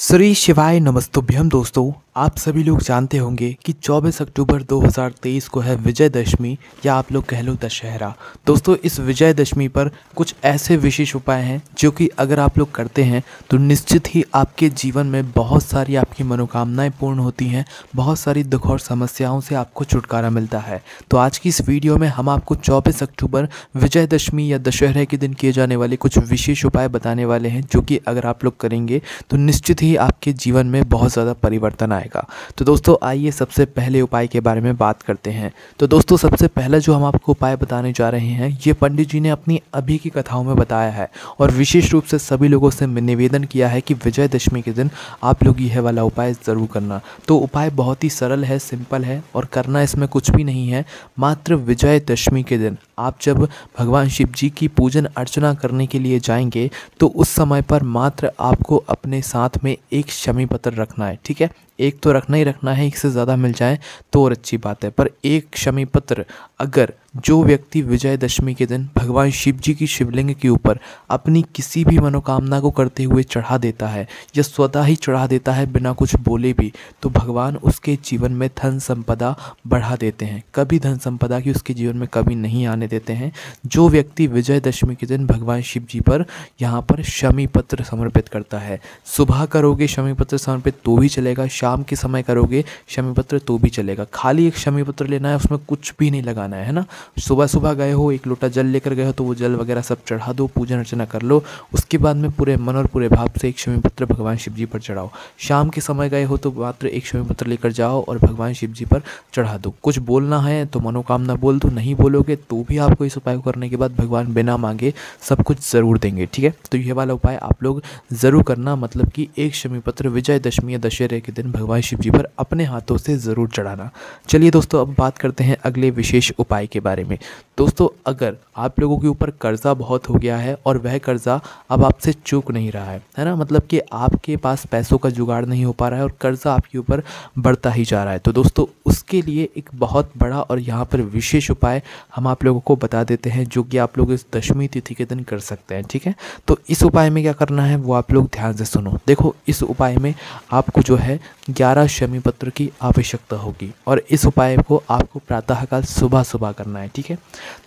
श्री शिवाय नमस्तुभ्यम दोस्तों। आप सभी लोग जानते होंगे कि 24 अक्टूबर 2023 को है विजयदशमी या आप लोग कह लो दशहरा। दोस्तों इस विजयदशमी पर कुछ ऐसे विशेष उपाय हैं जो कि अगर आप लोग करते हैं तो निश्चित ही आपके जीवन में बहुत सारी आपकी मनोकामनाएं पूर्ण होती हैं, बहुत सारी दुख और समस्याओं से आपको छुटकारा मिलता है। तो आज की इस वीडियो में हम आपको 24 अक्टूबर विजयदशमी या दशहरे के दिन किए जाने वाले कुछ विशेष उपाय बताने वाले हैं जो कि अगर आप लोग करेंगे तो निश्चित ही आपके जीवन में बहुत ज़्यादा परिवर्तन आएगा। तो दोस्तों आइए सबसे पहले उपाय के बारे में बात करते हैं। तो दोस्तों सबसे पहला जो हम आपको उपाय बताने जा रहे हैं ये पंडित जी ने अपनी अभी की कथाओं में बताया है और विशेष रूप से सभी लोगों से निवेदन किया है कि विजयदशमी के दिन आप लोग यह वाला उपाय ज़रूर करना। तो उपाय बहुत ही सरल है, सिंपल है और करना इसमें कुछ भी नहीं है। मात्र विजयदशमी के दिन आप जब भगवान शिव जी की पूजन अर्चना करने के लिए जाएंगे तो उस समय पर मात्र आपको अपने साथ में एक शमी पत्र रखना है। ठीक है, एक तो रखना ही रखना है, एक से ज़्यादा मिल जाए तो और अच्छी बात है, पर एक शमी पत्र अगर जो व्यक्ति विजयदशमी के दिन भगवान शिव जी की शिवलिंग के ऊपर अपनी किसी भी मनोकामना को करते हुए चढ़ा देता है या स्वतः ही चढ़ा देता है बिना कुछ बोले भी, तो भगवान उसके जीवन में धन संपदा बढ़ा देते हैं। कभी धन संपदा की उसके जीवन में कभी नहीं आने देते हैं। जो व्यक्ति विजयदशमी के दिन भगवान शिव जी पर यहाँ पर शमी पत्र समर्पित करता है, सुबह करोगे शमी पत्र समर्पित तो भी चलेगा, शाम के समय करोगे शमी पत्र तो भी चलेगा। खाली एक शमी पत्र लेना है, उसमें कुछ भी नहीं लगाना है ना। सुबह सुबह गए हो, एक लोटा जल लेकर गए हो तो वो जल वगैरह सब चढ़ा दो, पूजन अर्चना कर लो। उसके बाद में पूरे मन और पूरे भाव से एक शमी पत्र भगवान शिव जी पर चढ़ाओ। शाम के समय गए हो तो मात्र एक शमी पत्र लेकर जाओ और भगवान शिव जी पर चढ़ा दो। कुछ बोलना है तो मनोकामना बोल दो, नहीं बोलोगे तो भी आपको इस उपाय को करने के बाद भगवान बिना मांगे सब कुछ ज़रूर देंगे। ठीक है, तो यह वाला उपाय आप लोग ज़रूर करना, मतलब कि एक शमी पत्र विजयदशमी या दशहरे के दिन भगवान शिव जी पर अपने हाथों से ज़रूर चढ़ाना। चलिए दोस्तों अब बात करते हैं अगले विशेष उपाय के बारे में। दोस्तों अगर आप लोगों के ऊपर कर्जा बहुत हो गया है और वह कर्जा अब आपसे चूक नहीं रहा है ना, मतलब कि आपके पास पैसों का जुगाड़ नहीं हो पा रहा है और कर्जा आपके ऊपर बढ़ता ही जा रहा है, तो दोस्तों उसके लिए एक बहुत बड़ा और यहाँ पर विशेष उपाय हम आप लोगों को बता देते हैं जो कि आप लोग इस दशमी तिथि के दिन कर सकते हैं। ठीक है, तो इस उपाय में क्या करना है वो आप लोग ध्यान से सुनो। देखो इस उपाय में आपको जो है 11 शमी पत्र की आवश्यकता होगी और इस उपाय को आपको प्रातःकाल सुबह सुबह करना है। ठीक है,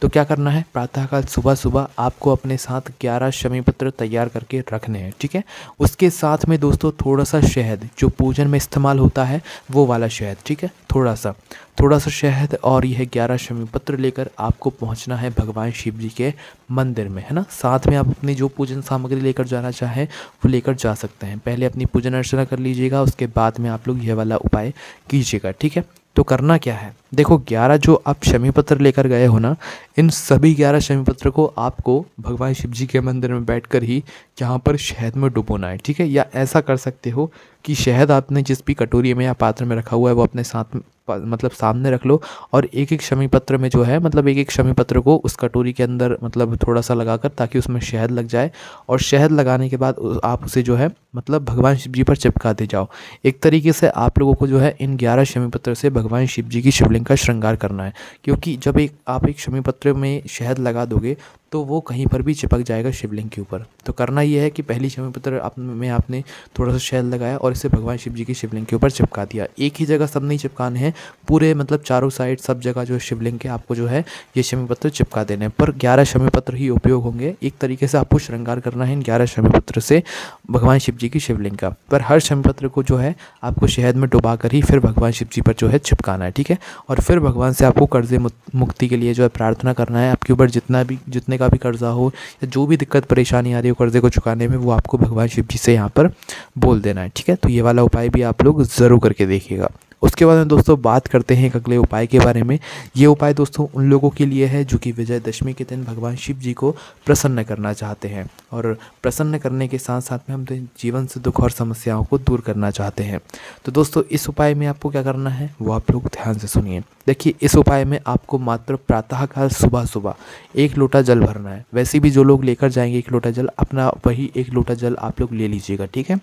तो क्या करना है, प्रातःकाल सुबह सुबह आपको अपने साथ 11 शमी पत्र तैयार करके रखने हैं। ठीक है, उसके साथ में दोस्तों थोड़ा सा शहद जो पूजन में इस्तेमाल होता है वो वाला शहद, ठीक है, थोड़ा सा शहद और यह 11 शमी पत्र लेकर आपको पहुंचना है भगवान शिव जी के मंदिर में, है ना। साथ में आप अपनी जो पूजन सामग्री लेकर जाना चाहें वो लेकर जा सकते हैं। पहले अपनी पूजन अर्चना कर लीजिएगा, उसके बाद में आप लोग यह वाला उपाय कीजिएगा। ठीक है, तो करना क्या है, देखो 11 जो आप शमी पत्र लेकर गए हो ना, इन सभी 11 शमी पत्र को आपको भगवान शिव जी के मंदिर में बैठकर ही यहाँ पर शहद में डुबोना है। ठीक है, या ऐसा कर सकते हो कि शहद आपने जिस भी कटोरी में या पात्र में रखा हुआ है वो अपने साथ मतलब सामने रख लो और एक एक शमी पत्र में जो है मतलब एक एक शमी पत्र को उस कटोरी के अंदर मतलब थोड़ा सा लगाकर ताकि उसमें शहद लग जाए और शहद लगाने के बाद आप उसे जो है मतलब भगवान शिव जी पर चिपका दे जाओ। एक तरीके से आप लोगों को जो है इन 11 शमी पत्र से भगवान शिव जी की शिवलिंग का श्रृंगार करना है, क्योंकि जब आप एक शमी पत्र में शहद लगा दोगे तो वो कहीं पर भी चिपक जाएगा शिवलिंग के ऊपर। तो करना ये है कि पहली शमी पत्र में आपने थोड़ा सा शहद लगाया और इसे भगवान शिव जी की शिवलिंग के ऊपर चिपका दिया। एक ही जगह सब नहीं चिपकाने हैं, पूरे मतलब चारों साइड सब जगह जो शिवलिंग के आपको जो है ये शमी पत्र चिपका देने हैं, पर 11 शमी पत्र ही उपयोग होंगे। एक तरीके से आपको श्रृंगार करना है इन 11 शमी पत्र से भगवान शिव जी की शिवलिंग का, पर हर शमी पत्र को जो है आपको शहद में डुबा कर ही फिर भगवान शिव जी पर जो है चिपकाना है। ठीक है, और फिर भगवान से आपको कर्जे मुक्ति के लिए जो है प्रार्थना करना है। आपके ऊपर जितने का भी कर्जा हो या जो भी दिक्कत परेशानी आ रही हो कर्जे को चुकाने में, वो आपको भगवान शिव जी से यहाँ पर बोल देना है। ठीक है, तो ये वाला उपाय भी आप लोग ज़रूर करके देखिएगा। उसके बाद में दोस्तों बात करते हैं एक अगले उपाय के बारे में। ये उपाय दोस्तों उन लोगों के लिए है जो कि विजयदशमी के दिन भगवान शिव जी को प्रसन्न करना चाहते हैं और प्रसन्न करने के साथ साथ में हम जीवन से दुख और समस्याओं को दूर करना चाहते हैं। तो दोस्तों इस उपाय में आपको क्या करना है वो आप लोग ध्यान से सुनिए। देखिए इस उपाय में आपको मात्र प्रातःकाल सुबह सुबह 1 लोटा जल भरना है। वैसे भी जो लोग लेकर जाएंगे 1 लोटा जल, अपना वही 1 लोटा जल आप लोग ले लीजिएगा। ठीक है,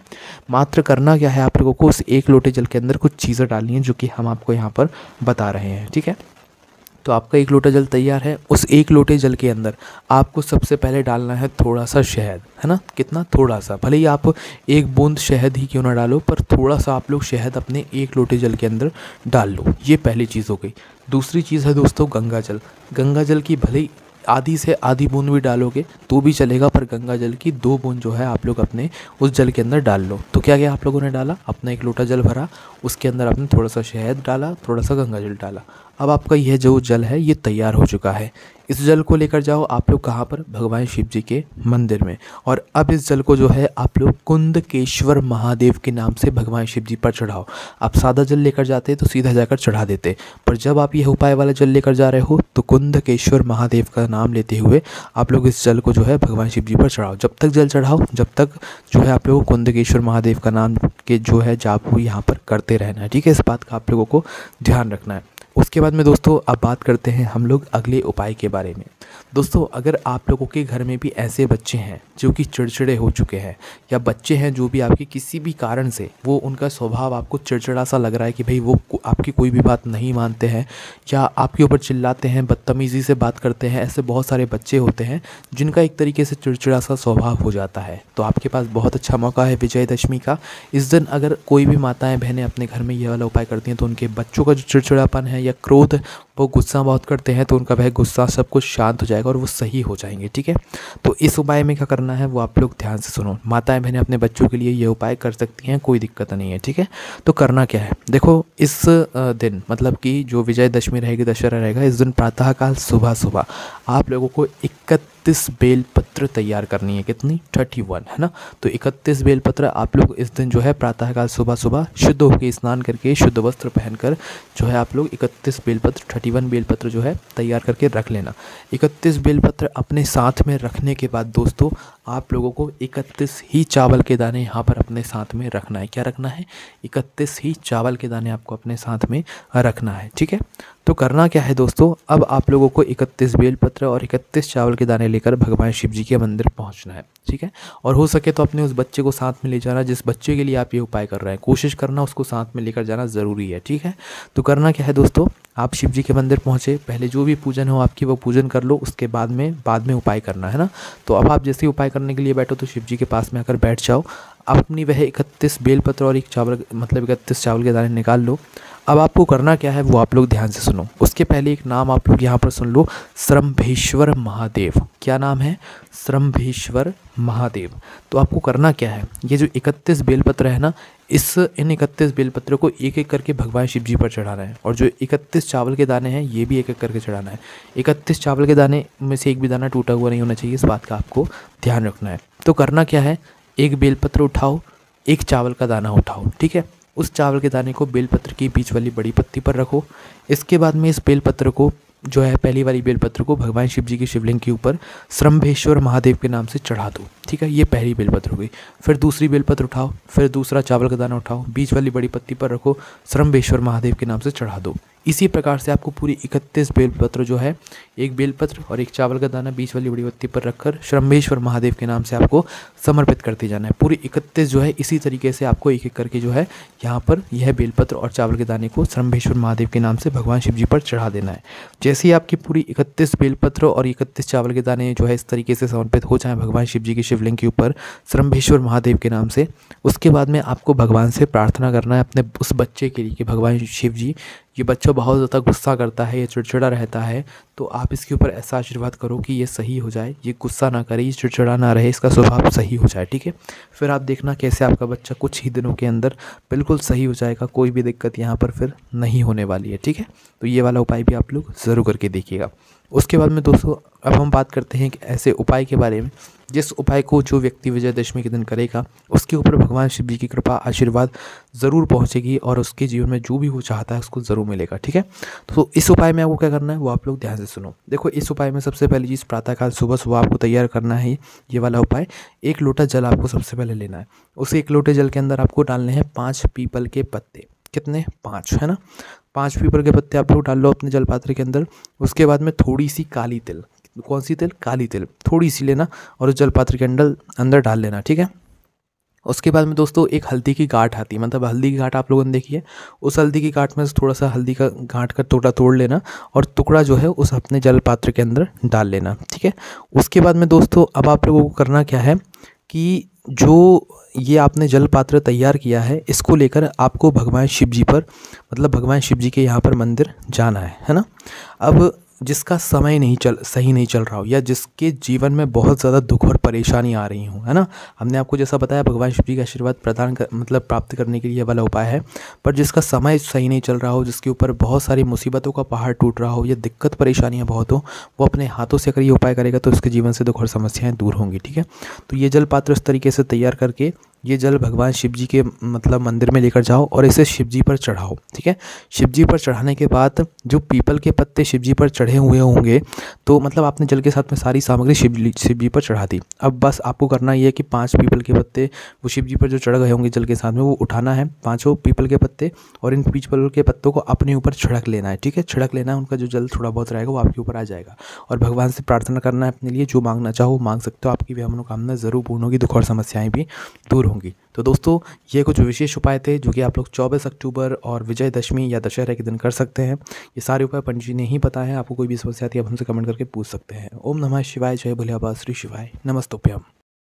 मात्र करना क्या है, आप लोगों को उस 1 लोटे जल के अंदर कुछ चीज़ें डालनी है जो कि हम आपको यहाँ पर बता रहे हैं। ठीक है, तो आपका 1 लोटा जल तैयार है। उस 1 लोटे जल के अंदर आपको सबसे पहले डालना है थोड़ा सा शहद, है ना। कितना? थोड़ा सा। भले ही आप 1 बूंद शहद ही क्यों ना डालो, पर थोड़ा सा आप लोग शहद अपने 1 लोटे जल के अंदर डाल लो। ये पहली चीज़ हो गई। दूसरी चीज़ है दोस्तों गंगा जल। गंगा जल की भले ही आधी से आधी बूंद भी डालोगे तो भी चलेगा, पर गंगा जल की 2 बूंद जो है आप लोग अपने उस जल के अंदर डाल लो। तो क्या क्या आप लोगों ने डाला? अपना 1 लोटा जल भरा, उसके अंदर आपने थोड़ा सा शहद डाला, थोड़ा सा गंगा जल डाला। अब आपका यह जो जल है ये तैयार हो चुका है। इस जल को लेकर जाओ आप लोग कहाँ पर? भगवान शिव जी के मंदिर में। और अब इस जल को जो है आप लोग कुंदकेश्वर महादेव के नाम से भगवान शिव जी पर चढ़ाओ। आप सादा जल लेकर जाते तो सीधा जाकर चढ़ा देते, पर जब आप यह उपाय वाला जल लेकर जा रहे हो तो कुंदकेश्वर महादेव का नाम लेते हुए आप लोग इस जल को जो है भगवान शिव जी पर चढ़ाओ। जब तक जल चढ़ाओ जब तक जो है आप लोगों को कुंदकेश्वर महादेव का नाम के जो है जाप वो यहाँ पर करते रहना है, ठीक है। इस बात का आप लोगों को ध्यान रखना है। उसके बाद में दोस्तों अब बात करते हैं हम लोग अगले उपाय के बारे में। दोस्तों अगर आप लोगों के घर में भी ऐसे बच्चे हैं जो कि चिड़चिड़े हो चुके हैं, या बच्चे हैं जो भी आपके किसी भी कारण से वो उनका स्वभाव आपको चिड़चिड़ा सा लग रहा है कि भाई वो आपकी कोई भी बात नहीं मानते हैं या आपके ऊपर चिल्लाते हैं, बदतमीज़ी से बात करते हैं, ऐसे बहुत सारे बच्चे होते हैं जिनका एक तरीके से चिड़चिड़ा सा स्वभाव हो जाता है, तो आपके पास बहुत अच्छा मौका है विजयदशमी का। इस दिन अगर कोई भी माताएं बहनें अपने घर में ये वाला उपाय करती हैं तो उनके बच्चों का जो चिड़चिड़ापन है या क्रोध, वो गुस्सा बहुत करते हैं, तो उनका वह गुस्सा सब कुछ शांत हो जाएगा और वो सही हो जाएंगे, ठीक है। तो इस उपाय में क्या करना है वो आप लोग ध्यान से सुनो। माताएं बहनें अपने बच्चों के लिए ये उपाय कर सकती हैं, कोई दिक्कत नहीं है, ठीक है। तो करना क्या है देखो, इस दिन मतलब कि जो विजयदशमी रहेगी, दशहरा रहेगा, इस दिन प्रातःकाल सुबह सुबह आप लोगों को 31 बेलपत्र तैयार करनी है। कितनी? 31, है ना। तो 31 बेलपत्र आप लोग इस दिन जो है प्रातःकाल सुबह सुबह शुद्ध होकर स्नान करके शुद्ध वस्त्र पहनकर जो है आप लोग 31 बेलपत्र 31 बेलपत्र जो है तैयार करके रख लेना। 31 बेलपत्र अपने साथ में रखने के बाद दोस्तों आप लोगों को 31 ही चावल के दाने यहाँ पर अपने साथ में रखना है। क्या रखना है? 31 ही चावल के दाने आपको अपने साथ में रखना है, ठीक है। तो करना क्या है दोस्तों, अब आप लोगों को 31 बेलपत्र और 31 चावल के दाने लेकर भगवान शिव जी के मंदिर पहुंचना है, ठीक है। और हो सके तो अपने उस बच्चे को साथ में ले जाना जिस बच्चे के लिए आप ये उपाय कर रहे हैं, कोशिश करना उसको साथ में लेकर जाना ज़रूरी है, ठीक है। तो करना क्या है दोस्तों, आप शिव जी के मंदिर पहुँचे, पहले जो भी पूजन हो आपकी वो पूजन कर लो, उसके बाद में उपाय करना है ना। तो अब आप जैसे ही उपाय करने के लिए बैठो तो शिव जी के पास में आकर बैठ जाओ। आप अपनी वह 31 बेलपत्र और 31 चावल के दाने निकाल लो। अब आपको करना क्या है वो आप लोग ध्यान से सुनो। उसके पहले एक नाम आप लोग यहाँ पर सुन लो, श्रम्भेश्वर महादेव। क्या नाम है? श्रम्भेश्वर महादेव। तो आपको करना क्या है, ये जो 31 बेलपत्र है ना, इन 31 बेलपत्रों को एक एक करके भगवान शिव जी पर चढ़ाना है। और जो 31 चावल के दाने हैं ये भी एक एक करके चढ़ाना है। 31 चावल के दाने में से एक भी दाना टूटा हुआ नहीं होना चाहिए, इस बात का आपको ध्यान रखना है। तो करना क्या है, एक बेलपत्र उठाओ, एक चावल का दाना उठाओ, ठीक है। उस चावल के दाने को बेलपत्र की बीच वाली बड़ी पत्ती पर रखो। इसके बाद में इस बेलपत्र को जो है पहली वाली बेलपत्र को भगवान शिव जी के शिवलिंग के ऊपर श्रम्भेश्वर महादेव के नाम से चढ़ा दो, ठीक है। ये पहली बेलपत्र हो गई। फिर दूसरी बेलपत्र उठाओ, फिर दूसरा चावल का दाना उठाओ, बीच वाली बड़ी पत्ती पर रखो, श्रम्भेश्वर महादेव के नाम से चढ़ा दो। इसी प्रकार से आपको पूरी 31 बेलपत्र जो है, एक बेलपत्र और एक चावल का दाना बीच वाली बड़ी पत्ती पर रखकर श्रम्भेश्वर महादेव के नाम से आपको समर्पित करते जाना है। पूरी 31 जो है इसी तरीके से आपको एक एक करके जो है यहाँ पर यह बेलपत्र और चावल के दाने को श्रम्भेश्वर महादेव के नाम से भगवान शिव जी पर चढ़ा देना है। जैसे ही आपकी पूरी 31 बेलपत्र और 31 चावल के दाने जो है इस तरीके से समर्पित हो जाए भगवान शिव जी के शिवलिंग के ऊपर श्रम्भेश्वर महादेव के नाम से, उसके बाद में आपको भगवान से प्रार्थना करना है अपने उस बच्चे के लिए कि भगवान शिव जी, ये बच्चा बहुत ज़्यादा गुस्सा करता है, ये चिड़चिड़ा रहता है, तो आप इसके ऊपर ऐसा आशीर्वाद करो कि ये सही हो जाए, ये गुस्सा ना करे, ये चिड़चिड़ा ना रहे, इसका स्वभाव सही हो जाए, ठीक है। फिर आप देखना कैसे आपका बच्चा कुछ ही दिनों के अंदर बिल्कुल सही हो जाएगा, कोई भी दिक्कत यहाँ पर फिर नहीं होने वाली है, ठीक है। तो ये वाला उपाय भी आप लोग ज़रूर करके देखिएगा। उसके बाद में दोस्तों अब हम बात करते हैं कि ऐसे उपाय के बारे में जिस उपाय को जो व्यक्ति विजयदशमी के दिन करेगा उसके ऊपर भगवान शिव जी की कृपा आशीर्वाद ज़रूर पहुंचेगी और उसके जीवन में जो भी वो चाहता है उसको ज़रूर मिलेगा, ठीक है। तो इस उपाय में आपको क्या करना है वो आप लोग ध्यान से सुनो। देखो इस उपाय में सबसे पहली चीज़ प्रातःकाल सुबह सुबह आपको तैयार करना है ये वाला उपाय। 1 लोटा जल आपको सबसे पहले लेना है। उस 1 लोटे जल के अंदर आपको डालने हैं 5 पीपल के पत्ते। कितने? 5, है ना। 5 पीपल के पत्ते आप लोग डाल लो अपने जलपात्र के अंदर। उसके बाद में थोड़ी सी काली तिल, कौन सी तिल? काली तिल थोड़ी सी लेना और उस जलपात्र के अंदर डाल लेना, ठीक है। उसके बाद में दोस्तों एक हल्दी की गांठ आती है, मतलब हल्दी की गांठ आप लोगों ने देखी है। उस हल्दी की गांठ में से थोड़ा सा हल्दी का गांठ का टुकड़ा तोड़ लेना और टुकड़ा जो है उस अपने जल पात्र के अंदर डाल लेना, ठीक है। उसके बाद में दोस्तों अब आप लोगों को करना क्या है कि जो ये आपने जल पात्र तैयार किया है इसको लेकर आपको भगवान शिव जी पर, मतलब भगवान शिव जी के यहाँ पर मंदिर जाना है ना। अब जिसका समय सही नहीं चल रहा हो, या जिसके जीवन में बहुत ज़्यादा दुख और परेशानी आ रही हो, है ना। हमने आपको जैसा बताया भगवान शिव जी का आशीर्वाद मतलब प्राप्त करने के लिए वाला उपाय है। पर जिसका समय सही नहीं चल रहा हो, जिसके ऊपर बहुत सारी मुसीबतों का पहाड़ टूट रहा हो या दिक्कत परेशानियाँ बहुत हो, वो अपने हाथों से अगर ये उपाय करेगा तो उसके जीवन से दुख और समस्याएँ दूर होंगी, ठीक है। तो ये जल पात्र इस तरीके से तैयार करके ये जल भगवान शिव जी के मतलब मंदिर में लेकर जाओ और इसे शिव जी पर चढ़ाओ, ठीक है। शिव जी पर चढ़ाने के बाद जो पीपल के पत्ते शिव जी पर चढ़े हुए होंगे, तो मतलब आपने जल के साथ में सारी सामग्री शिव जी पर चढ़ा दी। अब बस आपको करना ये है कि 5 पीपल के पत्ते वो शिव जी पर जो चढ़ गए होंगे जल के साथ में, वो उठाना है 5 पीपल के पत्ते, और इन पीपल के पत्तों को अपने ऊपर छिड़क लेना है, ठीक है। छिड़क लेना है, उनका जो जल थोड़ा बहुत रहेगा वो आपके ऊपर आ जाएगा। और भगवान से प्रार्थना करना है अपने लिए, जो मांगना चाहो मांग सकते हो, आपकी भी मनोकामना ज़रूर पूर्ण होगी, दुख और समस्याएँ भी दूर होंगी। तो दोस्तों ये कुछ विशेष उपाय थे जो कि आप लोग 24 अक्टूबर और विजयदशमी या दशहरा के दिन कर सकते हैं। ये सारे उपाय पंडित जी ने ही पता है। आपको कोई भी समस्या आती है आप हमसे कमेंट करके पूछ सकते हैं। ओम नमः शिवाय, जय भोले बाबा, श्री शिवाय, नमस्तुभ्यम।